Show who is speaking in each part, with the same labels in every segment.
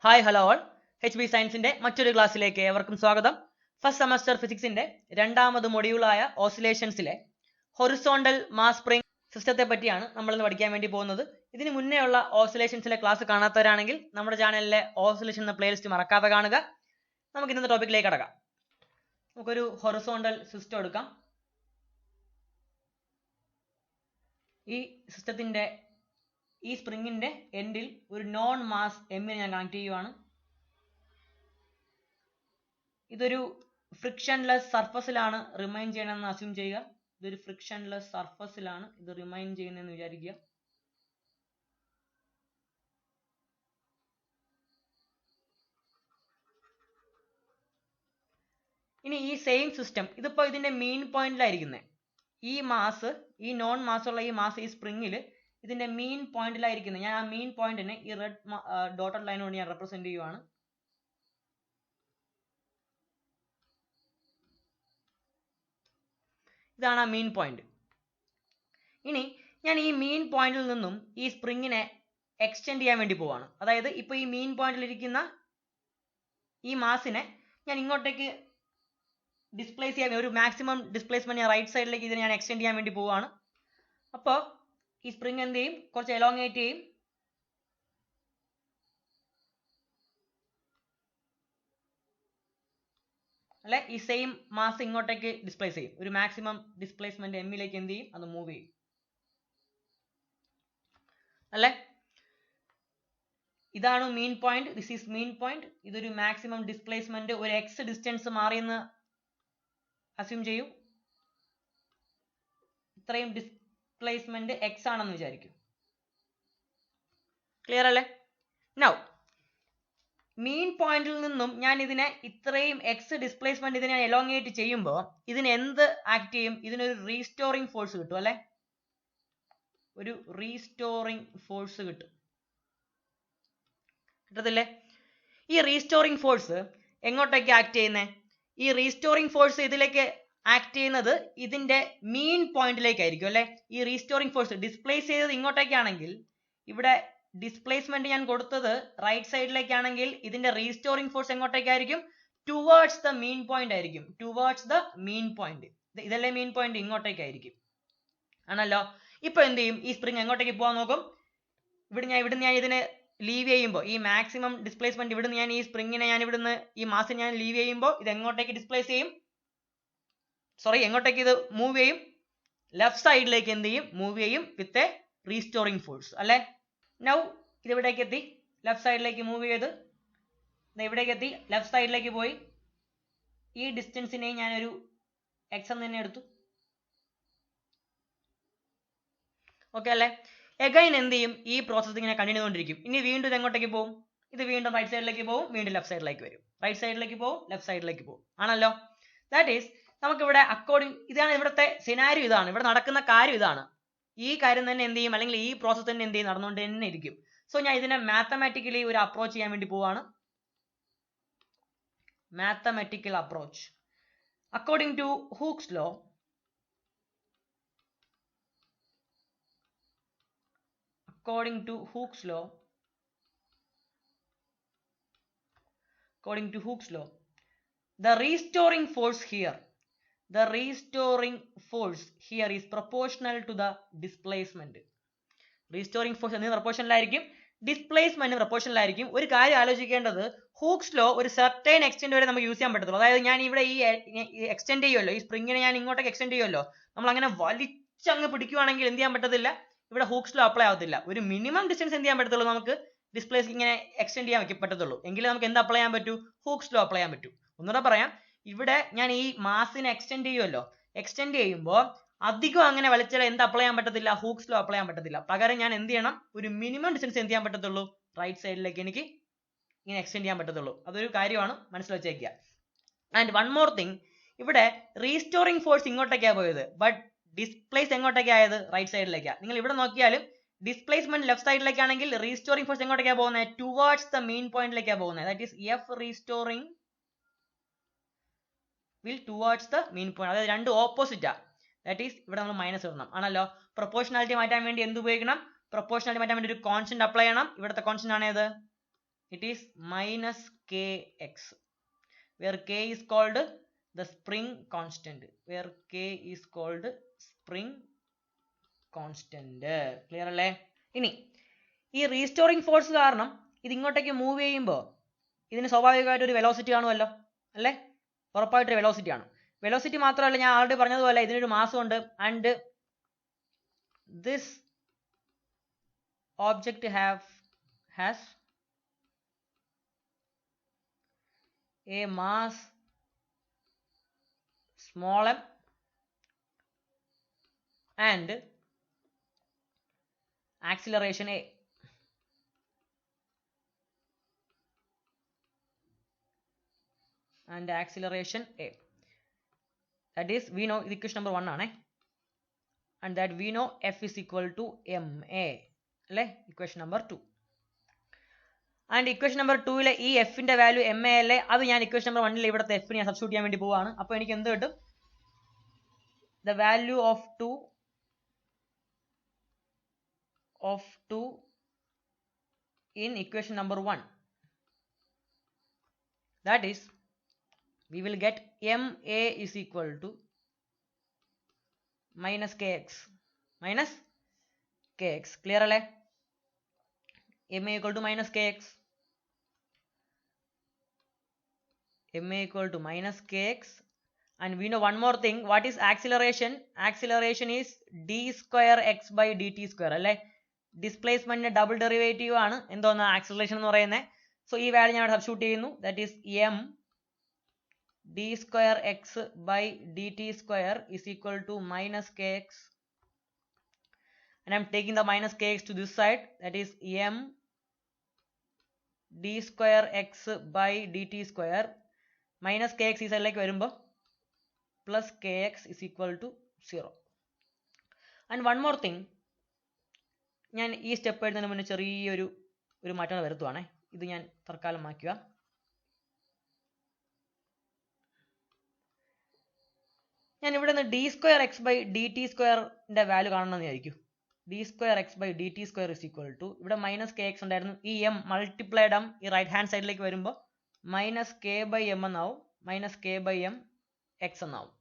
Speaker 1: Hi hello all, HB സയൻസിന്റെ മറ്റൊരു ക്ലാസ്സിലേക്ക് ഏവർക്കും സ്വാഗതം. ഫസ്റ്റ് സെമസ്റ്റർ ഫിസിക്സിന്റെ രണ്ടാമത് മൊഡ്യൂളായ ഓസിലേഷൻസിലെ ഹൊറിസോണ്ടൽ മാസ് സ്പ്രിംഗ് സിസ്റ്റത്തെ പറ്റിയാണ് നമ്മൾ ഇന്ന് പഠിക്കാൻ വേണ്ടി പോകുന്നത്. ഇതിന് മുന്നേ ഉള്ള ഓസിലേഷൻസിലെ ക്ലാസ് കാണാത്തവരാണെങ്കിൽ നമ്മുടെ ചാനലിലെ ഓസിലേഷൻ എന്ന പ്ലേലിസ്റ്റ് മറക്കാതെ കാണുക. നമുക്ക് ഇന്നത്തെ ടോപ്പിക്കിലേക്ക് കടക്കാം. നമുക്കൊരു ഹൊറിസോണ്ടൽ സിസ്റ്റം എടുക്കാം. ഈ സിസ്റ്റത്തിന്റെ ഈ സ്പ്രിങ്ങിന്റെ എൻഡിൽ ഒരു നോൺ മാസ് എമ്മിനെ ഞാൻ കണക്ട് ചെയ്യുവാണ്. ഇതൊരു ഫ്രിക്ഷൻലെസ് സർഫസിലാണ് റിമൈൻ ചെയ്യണമെന്ന് അസ്യൂം ചെയ്യുക. ഇതൊരു ഫ്രിക്ഷൻലെസ് സർഫസിലാണ് ഇത് റിമൈൻ ചെയ്യുന്നതെന്ന് വിചാരിക്കുക. ഇനി ഈ സെയിം സിസ്റ്റം ഇതിപ്പോ ഇതിന്റെ മെയിൻ പോയിന്റിലായിരിക്കുന്നത്. ഈ മാസ്, ഈ നോൺ മാസ് ഉള്ള ഈ മാസ് ഈ സ്പ്രിങ്ങിൽ ഇതിന്റെ മെയിൻ പോയിന്റിലായിരിക്കുന്നത്. ഞാൻ ആ മെയിൻ പോയിന്റിനെ ഈ റെഡ് ഡോട്ടഡ് ലൈൻ കൊണ്ട് ഞാൻ റെപ്രസെന്റ് ചെയ്യുവാണ്. ഇതാണ് ആ മെയിൻ പോയിന്റ്. ഇനി ഞാൻ ഈ മെയിൻ പോയിന്റിൽ നിന്നും ഈ സ്പ്രിങ്ങിനെ എക്സ്റ്റെൻഡ് ചെയ്യാൻ വേണ്ടി പോവാണ്. അതായത് ഇപ്പൊ ഈ മെയിൻ പോയിന്റിൽ ഇരിക്കുന്ന ഈ മാസിനെ ഞാൻ ഇങ്ങോട്ടേക്ക് ഡിസ്പ്ലേസ് ചെയ്യാൻ, ഒരു മാക്സിമം ഡിസ്പ്ലേസ്മെന്റ് ഞാൻ റൈറ്റ് സൈഡിലേക്ക് ഇതിനെ ഞാൻ എക്സ്റ്റെൻഡ് ചെയ്യാൻ വേണ്ടി പോവാണ്. അപ്പോൾ ഈ സ്പ്രിങ് എന്ത് ചെയ്യും? കുറച്ച് എലോങ്ങേറ്റ് ചെയ്യും. അല്ലെ, ഈ സെയിം മാസ് ഇങ്ങോട്ടേക്ക് ഡിസ്പ്ലേസ് ചെയ്യും. ഒരു മാക്സിമം ഡിസ്പ്ലേസ്മെന്റ് എമ്മിലേക്ക് എന്ത് ചെയ്യും? അത് മൂവ് ചെയ്യും. അല്ലെ, ഇതാണ് main point. This is main point. ഇതൊരു മാക്സിമം ഡിസ്പ്ലേസ്മെന്റ് ഒരു എക്സ് ഡിസ്റ്റൻസ് മാറിയെന്ന് അസ്യൂം ചെയ്യൂ. ഇത്രയും ഡിസ്പ്ലേസ്മെന്റ് എക്സ് ആണെന്ന് വിചാരിക്കും. ക്ലിയർ അല്ലേ? നൗ മെയിൻ പോയിന്റിൽ നിന്നും ഞാൻ ഇതിനെ ഇത്രയും എക്സ് ഡിസ്പ്ലേസ്മെന്റ് ഇതിനെ എലോങ്ങേറ്റ് ചെയ്യുമ്പോൾ ഇതിന് എന്ത് ആക്ട് ചെയ്യും? ഇതിനൊരു റീസ്റ്റോറിംഗ് ഫോഴ്സ് കിട്ടും. അല്ലെ, ഒരു റീസ്റ്റോറിംഗ് ഫോഴ്സ് കിട്ടും. കിട്ടത്തില്ലേ? ഈ റീസ്റ്റോറിംഗ് ഫോഴ്സ് എങ്ങോട്ടേക്ക് ആക്ട് ചെയ്യുന്നത്? ഈ റീസ്റ്റോറിംഗ് ഫോഴ്സ് ഇതിലേക്ക് ആക്ട് ചെയ്യുന്നത് ഇതിന്റെ മെയിൻ പോയിന്റിലേക്കായിരിക്കും. അല്ലെ, ഈ റീസ്റ്റോറിംഗ് ഫോഴ്സ് ഡിസ്പ്ലേസ് ചെയ്തത് ഇങ്ങോട്ടേക്കാണെങ്കിൽ, ഇവിടെ ഡിസ്പ്ലേസ്മെന്റ് ഞാൻ കൊടുത്തത് റൈറ്റ് സൈഡിലേക്കാണെങ്കിൽ ഇതിന്റെ റീസ്റ്റോറിംഗ് ഫോഴ്സ് എങ്ങോട്ടേക്കായിരിക്കും? ടുവേർഡ്സ് ദ മെയിൻ പോയിന്റ് ആയിരിക്കും. Towards the mean point. ഇതല്ലേ മെയിൻ പോയിന്റ്? ഇങ്ങോട്ടേക്കായിരിക്കും. ആണല്ലോ. ഇപ്പൊ എന്ത് ചെയ്യും? ഈ സ്പ്രിങ് എങ്ങോട്ടേക്ക് പോകാൻ നോക്കും? ഇവിടുന്ന് ഞാൻ ഇതിനെ ലീവ് ചെയ്യുമ്പോൾ, ഈ മാക്സിമം ഡിസ്പ്ലേസ്മെന്റ് ഇവിടുന്ന് ഞാൻ ഈ സ്പ്രിങ്ങിനെ ഞാൻ ഇവിടുന്ന് ഈ മാസിനെ ഞാൻ ലീവ് ചെയ്യുമ്പോൾ ഇത് എങ്ങോട്ടേക്ക് ഡിസ്പ്ലേസ് ചെയ്യും? എങ്ങോട്ടേക്ക് ഇത് മൂവ് ചെയ്യും? ലെഫ്റ്റ് സൈഡിലേക്ക് എന്ത് ചെയ്യും? മൂവ് ചെയ്യും വിത്ത് എ റീസ്റ്റോറിംഗ് ഫോഴ്സ്. അല്ലെ, നൗ ഇത് ഇവിടേക്ക് എത്തി, ലെഫ്റ്റ് സൈഡിലേക്ക് മൂവ് ചെയ്ത് ഇവിടേക്ക് എത്തി, ലെഫ്റ്റ് സൈഡിലേക്ക് പോയി. ഈ ഡിസ്റ്റൻസിനെ ഞാനൊരു എക്സ് എന്ന് തന്നെ എടുത്തു. ഓക്കെ അല്ലേ? എഗൈൻ എന്ത് ചെയ്യും? ഈ പ്രോസസ് ഇങ്ങനെ കണ്ടിന്യൂ ചെയ്തുകൊണ്ടിരിക്കും. ഇനി വീണ്ടും ഇത് എങ്ങോട്ടേക്ക് പോകും? ഇത് വീണ്ടും റൈറ്റ് സൈഡിലേക്ക് പോകും, വീണ്ടും ലെഫ്റ്റ് സൈഡിലേക്ക് വരും. റൈറ്റ് സൈഡിലേക്ക് പോകും, ലെഫ്റ്റ് സൈഡിലേക്ക് പോകും. ആണല്ലോ. ദാറ്റ് ഈസ് നമുക്കിവിടെ ഇതാണ് ഇവിടുത്തെ സിനാരിയോ. ഇതാണ് ഇവിടെ നടക്കുന്ന കാര്യം. ഇതാണ് ഈ കാര്യം തന്നെ എന്ത് ചെയ്യും? അല്ലെങ്കിൽ ഈ പ്രോസസ് തന്നെ എന്ത് ചെയ്യും? നടന്നുകൊണ്ട് തന്നെ ഇരിക്കും. സോ ഞാൻ ഇതിനെ മാത്തമാറ്റിക്കലി ഒരു അപ്രോച്ച് ചെയ്യാൻ വേണ്ടി പോവാണ്. Mathematical approach according to Hooke's law. According to Hooke's law, the restoring force here is proportional to the displacement. Restoring force എന്നതിന് proportional ആയിരിക്കും, ഡിസ്പ്ലേസ്മെന്റ് proportional ആയിരിക്കും. ഒരു കാര്യം ആലോചിക്കേണ്ടത്, ഹൂക്സ് ലോ ഒരു സർട്ടൈൻ എക്സ്റ്റെന്റ് വരെ നമുക്ക് യൂസ് ചെയ്യാൻ പറ്റത്തുള്ളൂ. അതായത് ഞാൻ ഇവിടെ ഈ എക്സ്റ്റെൻഡ് ചെയ്യുമല്ലോ, ഈ സ്പ്രിങ്ങിനെ ഞാൻ ഇങ്ങോട്ടേക്ക് എക്സ്റ്റെൻഡ് ചെയ്യുമല്ലോ, നമ്മൾ അങ്ങനെ വലിച്ചങ്ങ് പിടിക്കുവാണെങ്കിൽ എന്ത് ചെയ്യാൻ പറ്റത്തില്ല? ഇവിടെ ഹൂക്സ് ലോ അപ്ലൈ ആവത്തില്ല. ഒരു മിനിമം ഡിസ്റ്റൻസ് എന്ത് ചെയ്യാൻ പറ്റത്തുള്ളൂ? നമുക്ക് ഡിസ്പ്ലേസ് ഇങ്ങനെ എക്സ്റ്റെൻഡ് ചെയ്യാൻ പറ്റത്തുള്ളൂ. എങ്കിലും നമുക്ക് എന്ത് അപ്ലൈ ചെയ്യാൻ പറ്റൂ? ഹൂക്സ് ലോ അപ്ലൈ ചെയ്യാൻ പറ്റൂ. ഒന്നുകൂടെ പറയാം, ഇവിടെ ഞാൻ ഈ മാസിനെ എക്സ്റ്റെൻഡ് ചെയ്യുമല്ലോ, എക്സ്റ്റെൻഡ് ചെയ്യുമ്പോൾ അധികം അങ്ങനെ വലിച്ചാൽ എന്ത് അപ്ലൈ ചെയ്യാൻ പറ്റത്തില്ല? ഹൂക്സ് ലോ അപ്ലൈ ചെയ്യാൻ പറ്റത്തില്ല. പകരം ഞാൻ എന്ത് ചെയ്യണം? ഒരു മിനിമം ഡിസ്റ്റൻസ് എന്ത് ചെയ്യാൻ പറ്റത്തുള്ളൂ? റൈറ്റ് സൈഡിലേക്ക് എനിക്ക് ഇങ്ങനെ എക്സ്റ്റെൻഡ് ചെയ്യാൻ പറ്റത്തുള്ളൂ. അതൊരു കാര്യമാണ്, മനസ്സിൽ വെച്ചേക്കുക. ആൻഡ് വൺ മോർ തിങ്, ഇവിടെ റീസ്റ്റോറിംഗ് ഫോഴ്സ് ഇങ്ങോട്ടേക്കാണ് പോയത്, ബട്ട് ഡിസ്പ്ലേസ് എങ്ങോട്ടേക്കായത്? റൈറ്റ് സൈഡിലേക്കാണ്. നിങ്ങൾ ഇവിടെ നോക്കിയാലും ഡിസ്പ്ലേസ്മെന്റ് ലെഫ്റ്റ് സൈഡിലേക്കാണെങ്കിൽ റീസ്റ്റോറിംഗ് ഫോഴ്സ് എങ്ങോട്ടേക്കാണ് പോകുന്നത്? ടുവേർഡ്സ് ദ മെയിൻ പോയിന്റിലേക്കാണ് പോകുന്നത്. That is F restoring will towards the mean point. അതായത് രണ്ട് ഓപ്പോസിറ്റാ. ദാറ്റ് ഈസ് ഇവിടെ നമ്മൾ മൈനസ് ഇടണം. ആണല്ലോ. പ്രൊപ്പോർഷണാലിറ്റി മാറ്റാൻ വേണ്ടി എന്ത് ഉപയോഗിക്കണം? പ്രൊപ്പോർഷണാലിറ്റി മാറ്റാൻ വേണ്ടി ഒരു കോൺസ്റ്റന്റ് അപ്ലൈ ചെയ്യണം. ഇവിടുത്തെ കോൺസ്റ്റന്റ് ആണ് ഏത്? it is minus kx, where k is called the spring constant, where k is called spring constant. Clear അല്ലേ? ഇനി ഈ റീസ്റ്റോറിംഗ് ഫോഴ്സ് കാരണം ഇത് ഇങ്ങോട്ടേക്ക് മൂവ് ചെയ്യുമ്പോൾ ഇതിന് സ്വാഭാവികമായിട്ട് ഒരു വെലോസിറ്റി കാണുമല്ലോ അല്ലേ? ഉറപ്പായിട്ടൊരു വെലോസിറ്റി ആണ്. വെലോസിറ്റി മാത്രമല്ല, ഞാൻ ആൾറെഡി പറഞ്ഞതുപോലെ ഇതിനൊരു മാസം ഉണ്ട്. And this object has a mass small m and acceleration a. And acceleration a. That is, we know equation number 1 ആണ്. And that we know F is equal to ma. അല്ലേ? Equation number 2. And equation number 2 ഈ എഫിന്റെ value M A അല്ലേ? അത് ഞാൻ equation number 1 ഇവിടുത്തെ F ഞാൻ substitute ചെയ്യാൻ വേണ്ടി പോവാണ്. അപ്പോൾ എനിക്ക് എന്ത് കിട്ടും? The value of 2 in equation number 1. That is, we will get ma is equal to minus kx. Clear അല്ലേ? ma equal to minus kx. ma equal to minus kx. And we know one more thing. What is acceleration? Acceleration is d square x by dt square അല്ലേ? ഡിസ്പ്ലേസ്മെന്റിന്റെ double derivative ആണ് എന്തോന്ന് acceleration എന്ന് പറയുന്നത്. So ഈ value ഞാൻ substitute ചെയ്യുന്നു. That is m d square x by dt square is equal to minus kx. And I am taking the minus kx to this side. That is m d square x by dt square minus kx ഈ സൈഡിലേക്ക് വരുമ്പോൾ plus kx is equal to 0. And one more thing, ഞാൻ ഈ step എഴുതുന്നതിന് മുന്നേ ചെറിയൊരു മാറ്റം വരുത്തുവാണേ. ഇത് ഞാൻ തൽക്കാലം മാറ്റുക. ഞാൻ ഇവിടെ നിന്ന് d square x by dt squareന്റെ വാല്യൂ കാണണമെന്ന് വിചാരിക്കും. d square x by dt square is equal to, ഇവിടെ മൈനസ് കെ എക്സ് ഉണ്ടായിരുന്നു, ഈ എം മൾട്ടിപ്ലൈഡ് എം ഈ റൈറ്റ് ഹാൻഡ് സൈഡിലേക്ക് വരുമ്പോൾ മൈനസ് കെ ബൈ എം എന്നാവും, minus k by m x എന്നാവും.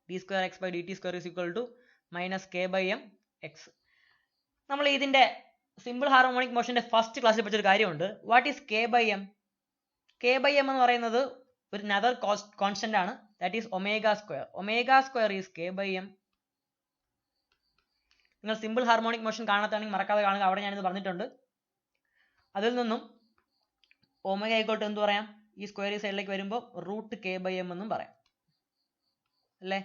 Speaker 1: d square x by dt square is equal to minus k by m x. നമ്മൾ ഇതിന്റെ simple harmonic മോഷന്റെ ഫസ്റ്റ് ക്ലാസ്സിൽ പഠിച്ചൊരു കാര്യമുണ്ട്. What is k by m? K by m എന്ന് പറയുന്നത് ഒരു നദർ കോൺസ്റ്റന്റ് ആണ്. That is omega square. Omega square is k by m. നിങ്ങൾ സിമ്പിൾ ഹാർമോണിക് മോഷൻ കാണാത്താണെങ്കിൽ മറക്കാതെ കാണുക, അവിടെ ഞാനിത് പറഞ്ഞിട്ടുണ്ട്. അതിൽ നിന്നും ഒമേഗ ആയിക്കോട്ടെ എന്ത് പറയാം, ഈ സ്ക്വയർ ഈ സൈഡിലേക്ക് വരുമ്പോൾ റൂട്ട് കെ ബൈ എം എന്നും പറയാം അല്ലേ?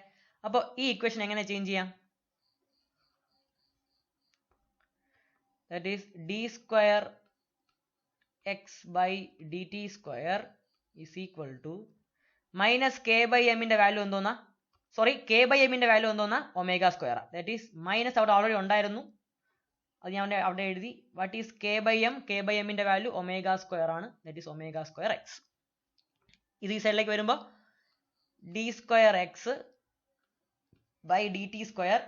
Speaker 1: അപ്പോൾ ഈ ഇക്വേഷൻ എങ്ങനെ ചേഞ്ച് ചെയ്യാം? That is d square x by d t square is equal to minus k by എമ്മിന്റെ വാല്യൂ എന്തോന്നാ, സോറി കെ ബൈ എമ്മിന്റെ വാല്യൂ എന്തോന്നാ, omega square. That is minus അവിടെ ഓൾറെഡി ഉണ്ടായിരുന്നു, അത് ഞാൻ അവിടെ എഴുതി. What is k by m? K by എമ്മിന്റെ വാല്യൂ ഒമേഗ സ്ക്വയർ ആണ്. That is omega square x. ഇത് ഈ സൈഡിലേക്ക് വരുമ്പോൾ d square x by d t square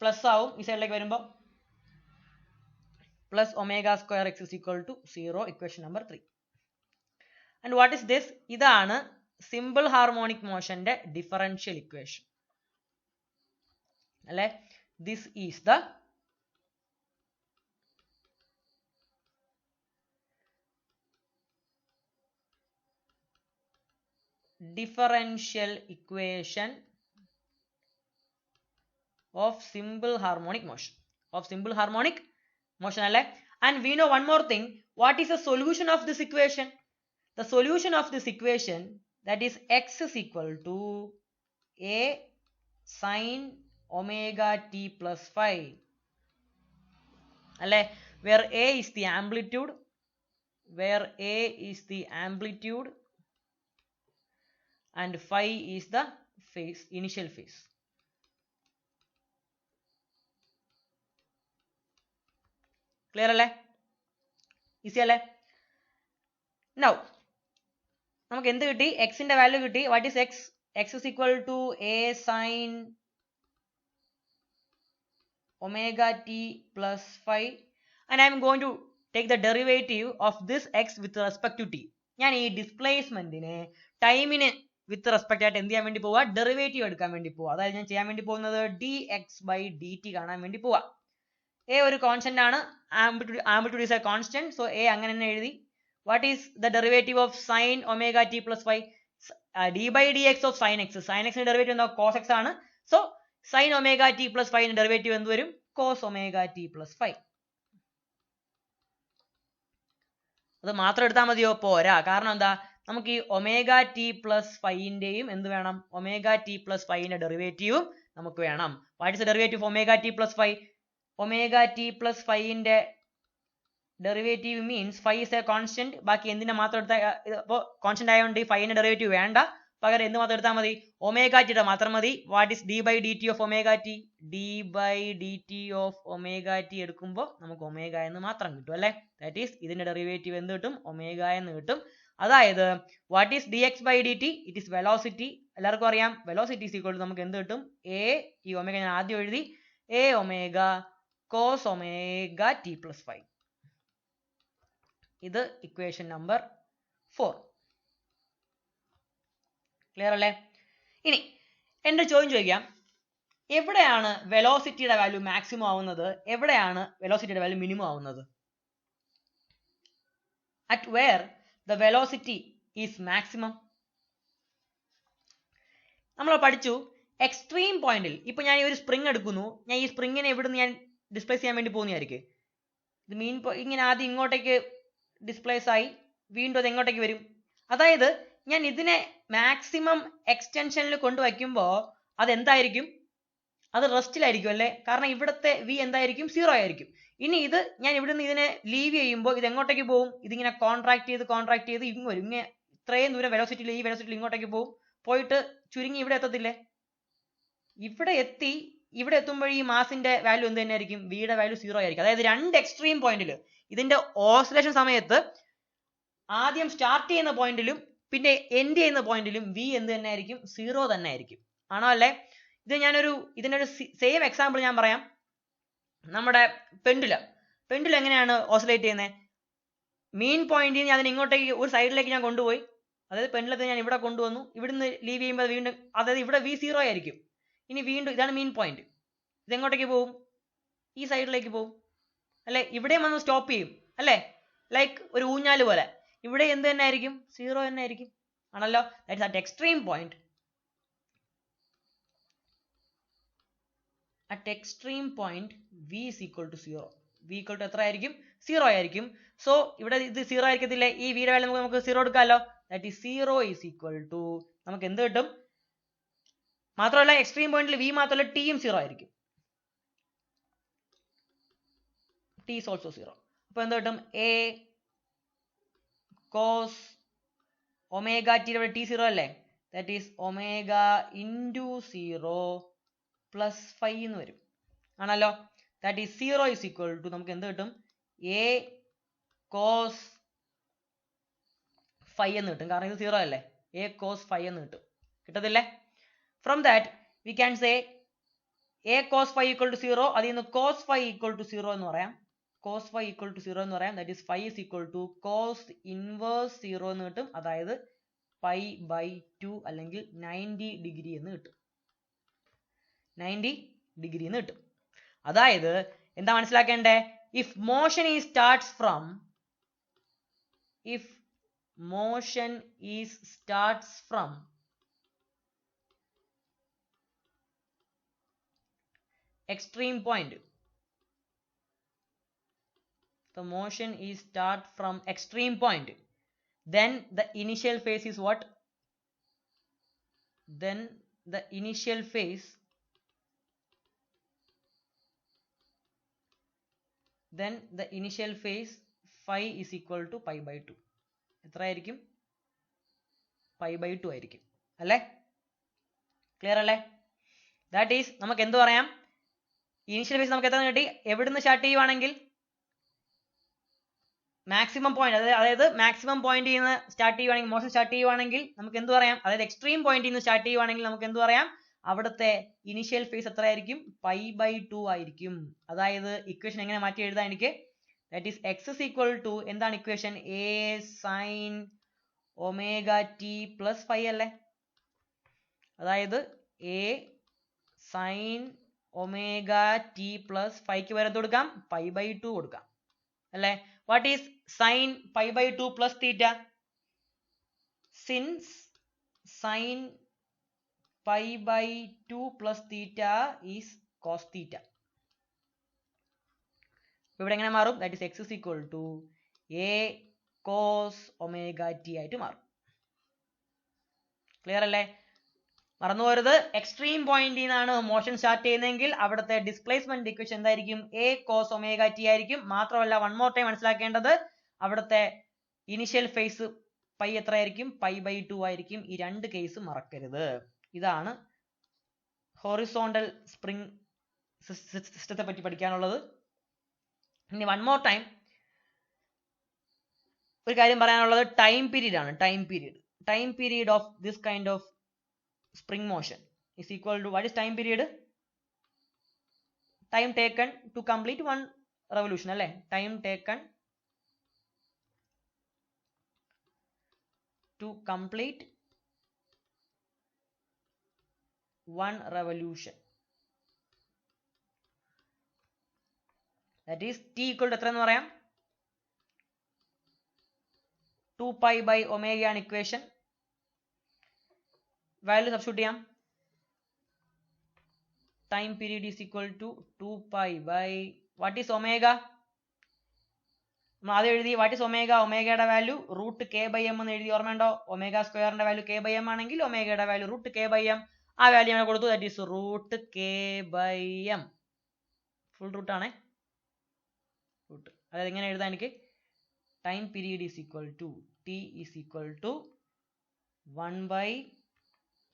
Speaker 1: plus ആവും, ഈ സൈഡിലേക്ക് വരുമ്പോൾ plus omega square x is equal to 0. Equation number 3. And what is this? ഇതാണ് സിമ്പിൾ ഹാർമോണിക് മോഷന്റെ ഡിഫറൻഷ്യൽ ഇക്വേഷൻ അല്ലെ? This is the differential equation of simple harmonic motion അല്ലേ? And we know one more thing. What is the solution of this equation? The solution of this equation, that is x is equal to a sin omega t plus phi അല്ലേ? where a is the amplitude and phi is the phase, initial phase. Clear അല്ലേ? Easy അല്ലേ? Now നമുക്ക് എന്ത് കിട്ടി? എക്സിന്റെ value കിട്ടി. What is x? X is equal to a sine omega t plus five. And I'm going to take the derivative of this x with respect to t. ഞാൻ ഈ ഡിസ്പ്ലേസ്മെന്റിനെ ടൈമിന് with respect ആയിട്ട് എന്ത് ചെയ്യാൻ വേണ്ടി പോവാ? Derivative എടുക്കാൻ വേണ്ടി പോവാ. അതായത് ഞാൻ ചെയ്യാൻ വേണ്ടി പോകുന്നത് dx/dt കാണാൻ വേണ്ടി പോവാ. എ ഒരു കോൺസ്റ്റന്റ് ആണ്, amplitude is a constant, so A അങ്ങനെ തന്നെ എഴുതി. What is the derivative of sine omega t plus five? d/dx of sine x. Sine എക്സിന്റെ ഡെറിവേറ്റീവ് എന്താ? കോസ് എക്സ് ആണ്. So sine omega t plus ഫൈവിന്റെ derivative എന്ത് വരും? Cos omega t plus five. അത് മാത്രം എടുത്താൽ മതിയോ? പോരാ. കാരണം എന്താ? നമുക്ക് ഈ ഒമേഗ ടി പ്ലസ് ഫൈവിന്റെയും എന്ത് വേണം? ഒമേഗ ടി പ്ലസ് ഫൈവിന്റെ ഡെറിവേറ്റീവും നമുക്ക് വേണം. What is the derivative of omega t plus five? Omega t plus ഫൈവിന്റെ derivative means five is a constant. ബാക്കി എന്തിനെ മാത്രം എടുത്താൽ, ഇപ്പോൾ കോൺസ്റ്റന്റ് ആയതുകൊണ്ട് ഈ ഫൈവിന്റെ ഡെറിവേറ്റീവ് വേണ്ട, പകരം എന്ത് മാത്രം എടുത്താൽ മതി? ഒമേഗ ടിയുടെ മാത്രം മതി. What is d/dt of omega T? d/dt of omega T എടുക്കുമ്പോൾ നമുക്ക് ഒമേഗ എന്ന് മാത്രം കിട്ടും അല്ലേ? ദാറ്റ് ഈസ് ഇതിന്റെ ഡെറിവേറ്റീവ് എന്ത് കിട്ടും? ഒമേഗ എന്ന് കിട്ടും. അതായത് what is dx/dt? It is velocity. എല്ലാവർക്കും അറിയാം വെലോസിറ്റി ഈസ് ഈക്വൽ ടു നമുക്ക് എന്ത് കിട്ടും? എ, ഈ ഒമേഗ ഞാൻ ആദ്യം എഴുതി, a omega cos omega t plus five. ഇത് ഇക്വേഷൻ നമ്പർ 4. ക്ലിയർ അല്ലേ? ഇനി എൻ്റെ ചോദ്യം ചോദിക്കാം, എവിടെയാണ് വെലോസിറ്റിയുടെ വാല്യൂ മാക്സിമം ആവുന്നത്? എവിടെയാണ് വെലോസിറ്റിയുടെ വാല്യൂ മിനിമം ആവുന്നത്? At where the velocity is maximum. നമ്മൾ പഠിച്ചു എക്സ്ട്രീം പോയിന്റിൽ. ഇപ്പൊ ഞാൻ ഈ ഒരു സ്പ്രിങ് എടുക്കുന്നു, ഞാൻ ഈ സ്പ്രിങ്ങിനെ എവിടുന്ന് ഞാൻ ഡിസ്പ്ലേസ് ചെയ്യാൻ വേണ്ടി പോകുന്നതായിരിക്കും. ഇത് ഇങ്ങനെ ആദ്യം ഇങ്ങോട്ടേക്ക് ഡിസ്പ്ലേസ് ആയി, വീണ്ടും അത് എങ്ങോട്ടേക്ക് വരും? അതായത് ഞാൻ ഇതിനെ മാക്സിമം എക്സ്റ്റൻഷനിൽ കൊണ്ടുവയ്ക്കുമ്പോൾ അതെന്തായിരിക്കും? അത് റെസ്റ്റിലായിരിക്കും അല്ലേ? കാരണം ഇവിടുത്തെ വി എന്തായിരിക്കും? 0 ആയിരിക്കും. ഇനി ഇത് ഞാൻ ഇവിടുന്ന് ഇതിനെ ലീവ് ചെയ്യുമ്പോൾ ഇത് എങ്ങോട്ടേക്ക് പോകും? ഇതിങ്ങനെ കോൺട്രാക്ട് ചെയ്ത് ഇങ്ങ് വരും. ഇങ്ങനെ ഇത്രയും ദൂരം വെലോസിറ്റിയിൽ, ഈ വെലോസിറ്റിയിൽ ഇങ്ങോട്ടേക്ക് പോകും. പോയിട്ട് ചുരുങ്ങി ഇവിടെ എത്തത്തില്ലേ? ഇവിടെ എത്തി. ഇവിടെ എത്തുമ്പോൾ ഈ മാസിന്റെ വാല്യൂ എന്ത് തന്നെ ആയിരിക്കും? വിയുടെ വാല്യൂ 0 ആയിരിക്കും. അതായത് രണ്ട് എക്സ്ട്രീം പോയിന്റിൽ ഇതിന്റെ ഓസിലേഷൻ സമയത്ത് ആദ്യം സ്റ്റാർട്ട് ചെയ്യുന്ന പോയിന്റിലും പിന്നെ എൻഡ് ചെയ്യുന്ന പോയിന്റിലും വി എന്ത് തന്നെ ആയിരിക്കും? 0 തന്നെ ആയിരിക്കും. ആണോ അല്ലേ? ഇതിനൊരു സെയിം എക്സാമ്പിൾ ഞാൻ പറയാം. നമ്മുടെ പെൻഡുലം എങ്ങനെയാണ് ഓസിലേറ്റ് ചെയ്യുന്നത്? മെയിൻ പോയിന്റിൽ നിന്ന് അതിന് ഇങ്ങോട്ടേക്ക് ഒരു സൈഡിലേക്ക് ഞാൻ കൊണ്ടുപോയി. അതായത് പെൻഡുലത്തെ ഞാൻ ഇവിടെ കൊണ്ടുവന്നു. ഇവിടുന്ന് ലീവ് ചെയ്യുമ്പോൾ വീണ്ടും, അതായത് ഇവിടെ വി 0 ആയിരിക്കും. ഇനി വീണ്ടും ഇതാണ് മെയിൻ പോയിന്റ്. ഇതെങ്ങോട്ടേക്ക് പോകും? ഈ സൈഡിലേക്ക് പോകും അല്ലെ? ഇവിടെയും വന്ന് സ്റ്റോപ്പ് ചെയ്യും അല്ലേ? ലൈക്ക് ഒരു ഊഞ്ഞാല് പോലെ. ഇവിടെ എന്ത് തന്നെ ആയിരിക്കും? 0 തന്നെ ആയിരിക്കും. ആണല്ലോ? That's at extreme point. At extreme point v is equal to 0. V equal to എത്ര ആയിരിക്കും? 0 ആയിരിക്കും. സോ ഇവിടെ ഇത് 0 ആയിരിക്കത്തില്ലേ? ഈ വിയുടെ വാല്യൂ നമുക്ക് 0 എടുക്കാമല്ലോ. That is 0 is equal to നമുക്ക് എന്ത് കിട്ടും? മാത്രമല്ല എക്സ്ട്രീം പോയിന്റിൽ വി മാത്രമല്ല ടിയും 0 ആയിരിക്കും. T is also 0. അപ്പോൾ എന്ത് കിട്ടും? എ കോസ് ഒമേഗ ടിയുടെ ഇവിടെ ടി 0 അല്ലേ? That is omega into 0 plus 5 എന്ന് വരും. ആണല്ലോ? That is 0 is equal to നമുക്ക് എന്ത് കിട്ടും? എ കോസ് 5 എന്ന് കിട്ടും. കാരണം ഇത് 0 അല്ലേ? എ കോസ് 5 എന്ന് കിട്ടും. കിട്ടത്തില്ലേ? From that we can say A cos 5 equal to 0. അതിൽ നിന്ന് കോസ് 5 ഈക്വൽ ടു 0 എന്ന് പറയാം. കോസ് 5 ഈക്വൽ ടു 0 എന്ന് പറയാം. That is 5 is equal to cos inverse 0 എന്ന് കിട്ടും. അതായത് π/2 അല്ലെങ്കിൽ 90 ഡിഗ്രി എന്ന് കിട്ടും. 90 ഡിഗ്രി എന്ന് കിട്ടും. അതായത് എന്താ മനസ്സിലാക്കേണ്ടേ? If motion starts from extreme point, the motion is start from extreme point, then the initial phase is what? Then the initial phase phi is equal to π/2. എത്ര ആയിരിക്കും? π/2 ആയിരിക്കും അല്ലേ? ക്ലിയർ അല്ലേ? ദാറ്റ് ഈസ് നമുക്ക് എന്ത് പറയാം? ഇനീഷ്യൽ ഫേസ് നമുക്ക് എത്ര കിട്ടി? എവിടുന്ന് സ്റ്റാർട്ട് ചെയ്യുവാണെങ്കിൽ മാക്സിമം പോയിന്റ്, അതായത് മാക്സിമം പോയിന്റിൽ നിന്ന് സ്റ്റാർട്ട് ചെയ്യുവാണെങ്കിൽ, മോഷൻ സ്റ്റാർട്ട് ചെയ്യുവാണെങ്കിൽ നമുക്ക് എന്ത് പറയാം? അതായത് എക്സ്ട്രീം പോയിന്റിൽ നിന്ന് സ്റ്റാർട്ട് ചെയ്യുവാണെങ്കിൽ നമുക്ക് എന്ത് പറയാം? അവിടുത്തെ ഇനീഷ്യൽ ഫേസ് എത്ര ആയിരിക്കും? π/2 ആയിരിക്കും. അതായത് ഇക്വേഷൻ എങ്ങനെ മാറ്റി എഴുതാം? എനിക്ക് that is x is equal to എന്താണ് equation a sin omega t plus phi അല്ലേ? അതായത് a sin omega t plus phi ക്ക് വരെ കൊടുക്കാം pi by 2 കൊടുക്കാം അല്ലേ? what is sin pi by 2 plus theta? since sin pi by 2 plus theta is cos theta. ഇവിടെ എങ്ങനെ മാറും? that is x is equal to a cos omega t ആയിട്ട് മാറും. ക്ലിയർ അല്ലേ? മറന്നു പോരുത്, എക്സ്ട്രീം പോയിന്റിൽ നിന്നാണ് മോഷൻ സ്റ്റാർട്ട് ചെയ്യുന്നതെങ്കിൽ അവിടുത്തെ ഡിസ്പ്ലേസ്മെന്റ് ഇക്വേഷൻ എന്തായിരിക്കും? a cos omega t ആയിരിക്കും. മാത്രമല്ല വൺ മോർ ടൈം മനസ്സിലാക്കേണ്ടത്, അവിടുത്തെ ഇനിഷ്യൽ ഫേസ് പൈ എത്രയായിരിക്കും? pi by 2 ആയിരിക്കും. ഈ രണ്ട് കേസ് മറക്കരുത്. ഇതാണ് ഹൊറിസോണ്ടൽ സ്പ്രിംഗ് സിസ്റ്റത്തെ പറ്റി പഠിക്കാനുള്ളത്. ഇനി വൺ മോർ ടൈം ഒരു കാര്യം പറയാനുള്ളത് ടൈം പീരീഡ് ആണ്. Time period of this kind of spring motion is equal to, what is time period? time taken to complete one revolution അല്ലേ? time taken to complete one revolution, that is t equal to എത്ര എന്ന് പറയാം? 2 pi by omega ആണ് equation. Value substitute ചെയ്യാം. Time period is equal to 2 pi by what is omega? നമ്മൾ ആദ്യം എഴുതി what is omega? ഒമേഗയുടെ value root k by m എന്ന് എഴുതി, ഓർമ്മയുണ്ടോ? ഒമേഗ സ്ക്വയറിന്റെ വാല്യൂ കെ ബൈ എം ആണെങ്കിൽ ഒമേഗയുടെ value root k by m. ആ വാല്യൂ നമ്മൾ കൊടുത്തു, that is root k by m. Full root ആണേ, റൂട്ട്. അതായത് എങ്ങനെ എഴുതാൻ എനിക്ക്? Time period is equal to t is equal to 1 by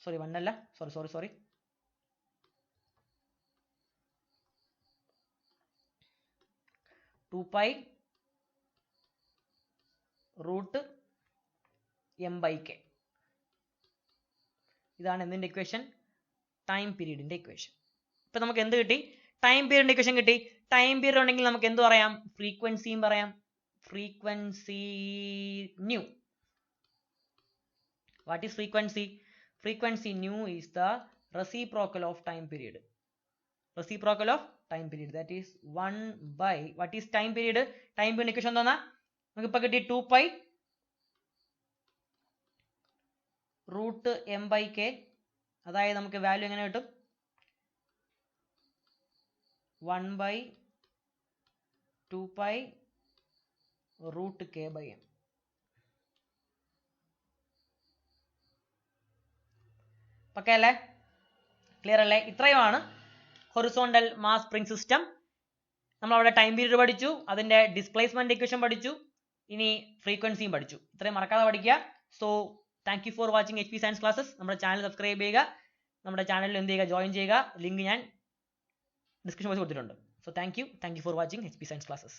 Speaker 1: 2 pi root m by k. ഇതാണ് എന്തിന്റെ ഇക്വേഷൻ? Time പീരീഡിന്റെ equation. ഇപ്പൊ നമുക്ക് എന്ത് കിട്ടി? ടൈം പീരീഡിന്റെ ഇക്വേഷൻ കിട്ടി. ടൈം പീരീഡ് ഉണ്ടെങ്കിൽ നമുക്ക് എന്ത് പറയാം? ഫ്രീക്വൻസിയും പറയാം. Frequency new. what is frequency? frequency nu is the reciprocal of time period. that is 1 by what is time period? time period equation എന്താ? നമുക്ക് ഇപ്പൊ കിട്ടി 2 pi root m by k. അതായത് നമുക്ക് വാല്യൂ എങ്ങനെ കിട്ടും? 1 by 2 pi root k by m. പക്ക അല്ലേ? ക്ലിയർ അല്ലേ? ഇത്രയുമാണ് ഹൊറിസോണ്ടൽ മാസ് സ്പ്രിംഗ് സിസ്റ്റം. നമ്മൾ അവിടെ ടൈം പീരീഡ് പഠിച്ചു, അതിന്റെ ഡിസ്പ്ലേസ്മെന്റ് ഇക്വേഷൻ പഠിച്ചു, ഇനി ഫ്രീക്വൻസിയും പഠിച്ചു. ഇത്രയും മറക്കാതെ പഠിക്കുക. So thank you for watching HP science classes. നമ്മുടെ ചാനൽ സബ്സ്ക്രൈബ് ചെയ്യുക, നമ്മുടെ ചാനലിൽ എന്ത് ചെയ്യുക? ജോയിൻ ചെയ്യുക. ലിങ്ക് ഞാൻ ഡിസ്ക്രിപ്ഷൻ ബോക്സിൽ കൊടുത്തിട്ടുണ്ട്. So thank you for watching HP science classes.